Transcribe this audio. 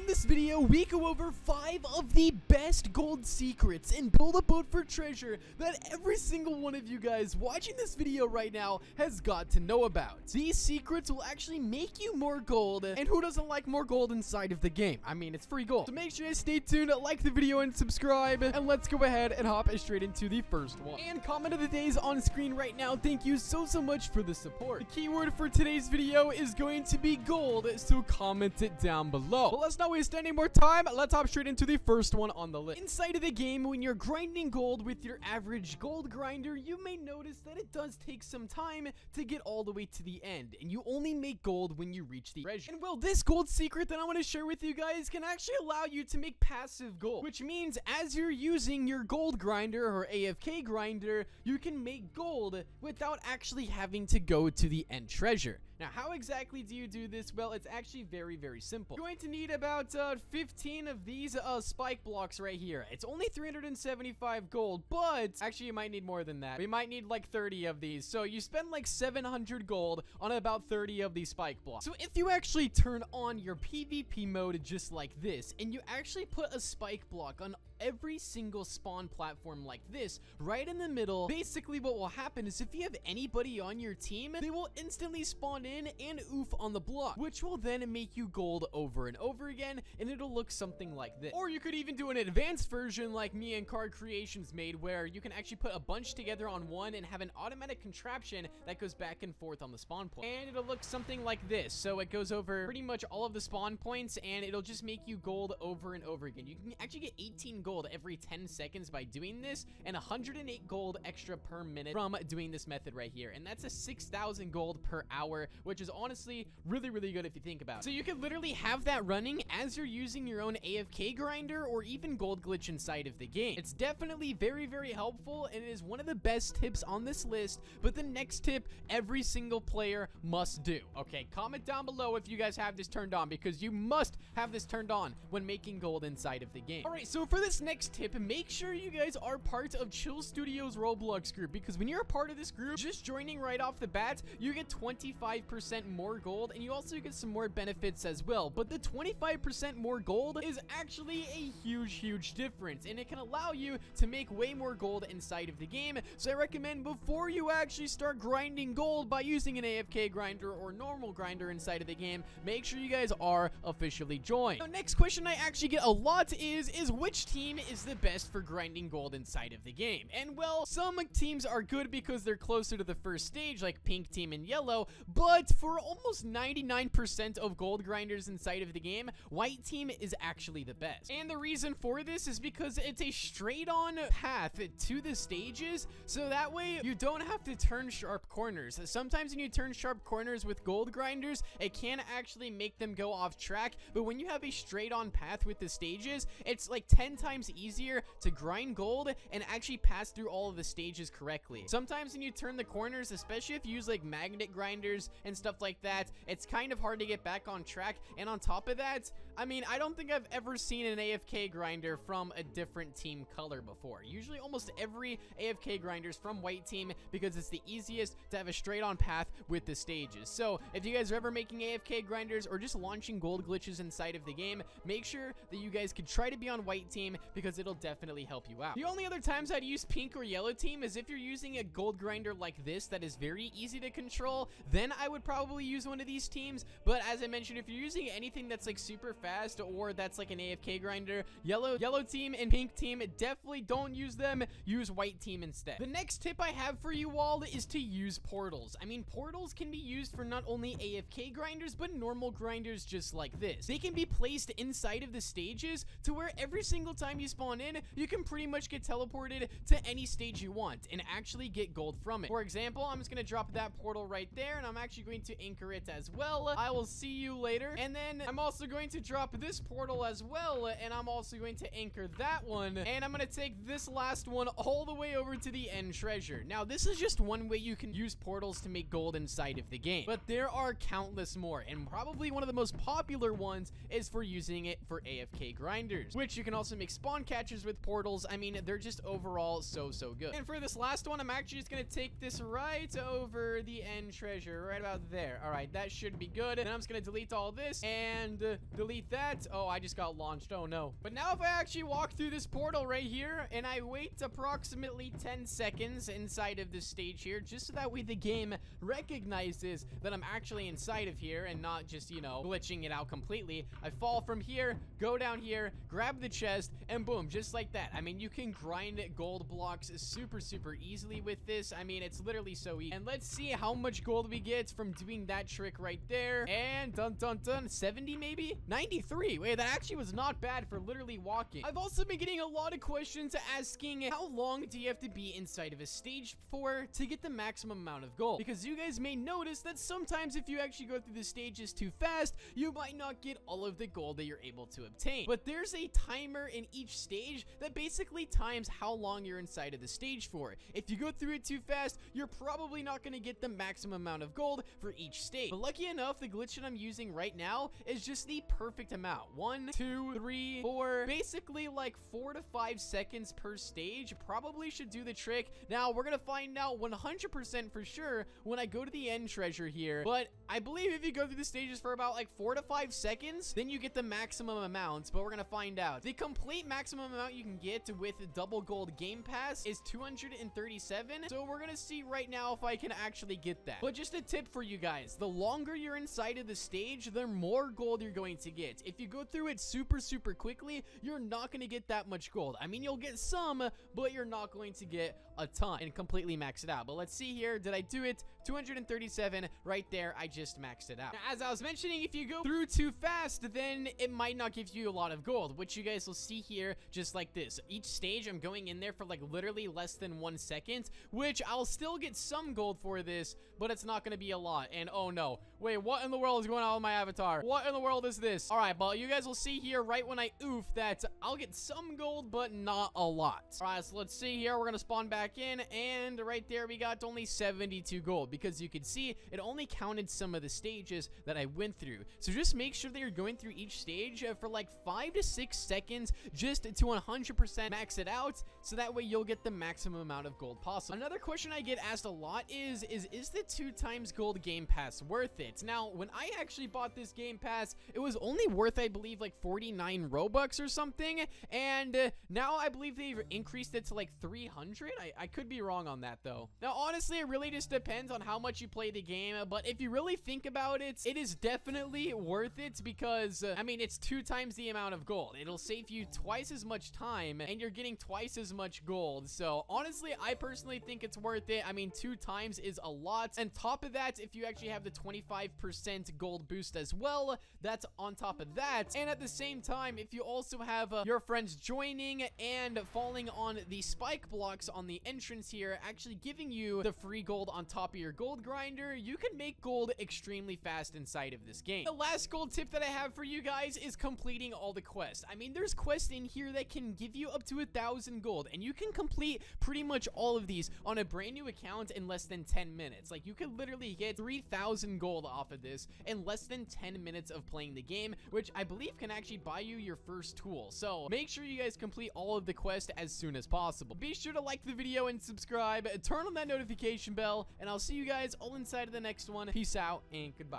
this video, we go over 5 of the best gold secrets and build a boat for treasure that every single one of you guys watching this video right now has got to know about. These secrets will actually make you more gold, and who doesn't like more gold inside of the game? I mean, it's free gold. So make sure you stay tuned, like the video, and subscribe, and let's go ahead and hop straight into the first one. And comment of the day is on screen right now. Thank you so much for the support. The keyword for today's video is going to be gold, so comment it down below. But let's not waste any more time. Let's hop straight into the first one on the list. Inside of the game, when you're grinding gold with your average gold grinder, you may notice that it does take some time to get all the way to the end, and you only make gold when you reach the treasure. And well, this gold secret that I want to share with you guys can actually allow you to make passive gold, which means as you're using your gold grinder or AFK grinder, you can make gold without actually having to go to the end treasure. Now, how exactly do you do this? Well, it's actually very simple. You're going to need about 15 of these spike blocks right here. It's only 375 gold, but actually you might need more than that. We might need like 30 of these. So you spend like 700 gold on about 30 of these spike blocks. So if you actually turn on your PvP mode just like this, and you actually put a spike block on every single spawn platform like this, right in the middle, basically what will happen is if you have anybody on your team, they will instantly spawn in and oof on the block, which will then make you gold over and over again, and it'll look something like this. Or you could even do an advanced version like me and Card Creations made, where you can actually put a bunch together on one and have an automatic contraption that goes back and forth on the spawn point, and it'll look something like this. So it goes over pretty much all of the spawn points, and it'll just make you gold over and over again. You can actually get 18 gold every 10 seconds by doing this, and 108 gold extra per minute from doing this method right here, and that's a 6,000 gold per hour, which is honestly really good if you think about it. So you can literally have that running as you're using your own AFK grinder or even gold glitch inside of the game. It's definitely very helpful, and it is one of the best tips on this list. But the next tip every single player must do. Okay, comment down below if you guys have this turned on, because you must have this turned on when making gold inside of the game. All right, so for this next tip, make sure you guys are part of Chill Studios Roblox group, because when you're a part of this group, just joining right off the bat, you get 25% more gold, and you also get some more benefits as well. But the 25% more gold is actually a huge difference, and it can allow you to make way more gold inside of the game. So I recommend, before you actually start grinding gold by using an AFK grinder or normal grinder inside of the game, make sure you guys are officially joined. Now, next question I actually get a lot is which team is the best for grinding gold inside of the game? And well, some teams are good because they're closer to the first stage, like pink team and yellow, but for almost 99% of gold grinders inside of the game, white team is actually the best. And the reason for this is because it's a straight on path to the stages, so that way you don't have to turn sharp corners. Sometimes when you turn sharp corners with gold grinders, it can actually make them go off track, but when you have a straight on path with the stages, it's like 10 times easier to grind gold and actually pass through all of the stages correctly. Sometimes when you turn the corners, especially if you use like magnet grinders and stuff like that, it's kind of hard to get back on track. And on top of that, I mean, I don't think I've ever seen an AFK grinder from a different team color before. Usually almost every AFK grinder is from white team, because it's the easiest to have a straight on path with the stages. So if you guys are ever making AFK grinders or just launching gold glitches inside of the game, make sure that you guys could try to be on white team, because it'll definitely help you out. The only other times I'd use pink or yellow team is if you're using a gold grinder like this that is very easy to control, then I would probably use one of these teams. But as I mentioned, if you're using anything that's like super fast or that's like an AFK grinder, yellow team and pink team, definitely don't use them. Use white team instead. The next tip I have for you all is to use portals. I mean, portals can be used for not only AFK grinders, but normal grinders just like this. They can be placed inside of the stages to where every single time you spawn in, you can pretty much get teleported to any stage you want and actually get gold from it. For example, I'm just going to drop that portal right there, and I'm actually going to anchor it as well. I will see you later. And then I'm also going to drop this portal as well, and I'm also going to anchor that one, and I'm going to take this last one all the way over to the end treasure. Now, this is just one way you can use portals to make gold inside of the game, but there are countless more, and probably one of the most popular ones is for using it for AFK grinders, which you can also make spawn catchers with portals. I mean, they're just overall so good. And for this last one, I'm actually just going to take this right over the end treasure, right about about there. All right, that should be good. Then I'm just gonna delete all this and delete that. Oh, I just got launched. Oh no. But now if I actually walk through this portal right here and I wait approximately 10 seconds inside of this stage here, just so that way the game recognizes that I'm actually inside of here and not just, you know, glitching it out completely. I fall from here, go down here, grab the chest, and boom, just like that. I mean, you can grind gold blocks super easily with this. I mean, it's literally so easy. And let's see how much gold we get from doing that trick right there. And dun 70 maybe? 93. Wait, that actually was not bad for literally walking. I've also been getting a lot of questions asking how long do you have to be inside of a stage for to get the maximum amount of gold, because you guys may notice that sometimes if you actually go through the stages too fast, you might not get all of the gold that you're able to obtain. But there's a timer in each stage that basically times how long you're inside of the stage for. If you go through it too fast, you're probably not going to get the maximum amount of gold for each stage. But lucky enough, the glitch that I'm using right now is just the perfect amount. 1, 2, 3, 4, basically like 4 to 5 seconds per stage probably should do the trick. Now we're gonna find out 100% for sure when I go to the end treasure here, but I believe if you go through the stages for about like 4 to 5 seconds, then you get the maximum amount. But we're gonna find out. The complete maximum amount you can get with double gold game pass is 237, so we're gonna see right now if I can actually get that. But just a tip for you guys, the longer you're inside of the stage, the more gold you're going to get. If you go through it super quickly, you're not going to get that much gold. I mean, you'll get some, but you're not going to get a ton and completely max it out. But let's see here. Did I do it? 237 right there. I just maxed it out. Now, as I was mentioning, if you go through too fast, then it might not give you a lot of gold, which you guys will see here just like this. Each stage, I'm going in there for like literally less than 1 second, which I'll still get some gold for this, but it's not going to be a lot. And oh no, wait, what in the world is going on with my avatar? What in the world is this? All right, well, you guys will see here right when I oof that I'll get some gold, but not a lot. All right, so let's see here. We're going to spawn back in, and right there we got only 72 gold, because you can see it only counted some of the stages that I went through. So just make sure that you're going through each stage for like 5 to 6 seconds just to 100% max it out, so that way you'll get the maximum amount of gold possible. Another question I get asked a lot is the 2 times gold game pass worth it? Now, when I actually bought this game pass, it was only worth, I believe, like 49 Robux or something, and now I believe they've increased it to like 300. I could be wrong on that though. Now, honestly, it really just depends on how much you play the game, but if you really think about it, it is definitely worth it, because I mean, it's 2 times the amount of gold. It'll save you twice as much time, and you're getting twice as much gold. So honestly, I personally think it's worth it. I mean, 2 times is a lot. And top of that, if you actually have the 25% gold boost as well, that's on top of that. And at the same time, if you also have your friends joining and falling on the spike blocks on the entrance here, actually giving you the free gold on top of your gold grinder, you can make gold extremely fast inside of this game. The last gold tip that I have for you guys is completing all the quests. I mean, there's quests in here that can give you up to 1,000 gold, and you can complete pretty much all of these on a brand new account in less than 10 minutes. Like, you could literally get 3,000 gold off of this in less than 10 minutes of playing the game, which I believe can actually buy you your first tool. So make sure you guys complete all of the quests as soon as possible. Be sure to like the video and subscribe, turn on that notification bell, and I'll see you guys all inside of the next one. Peace out and goodbye.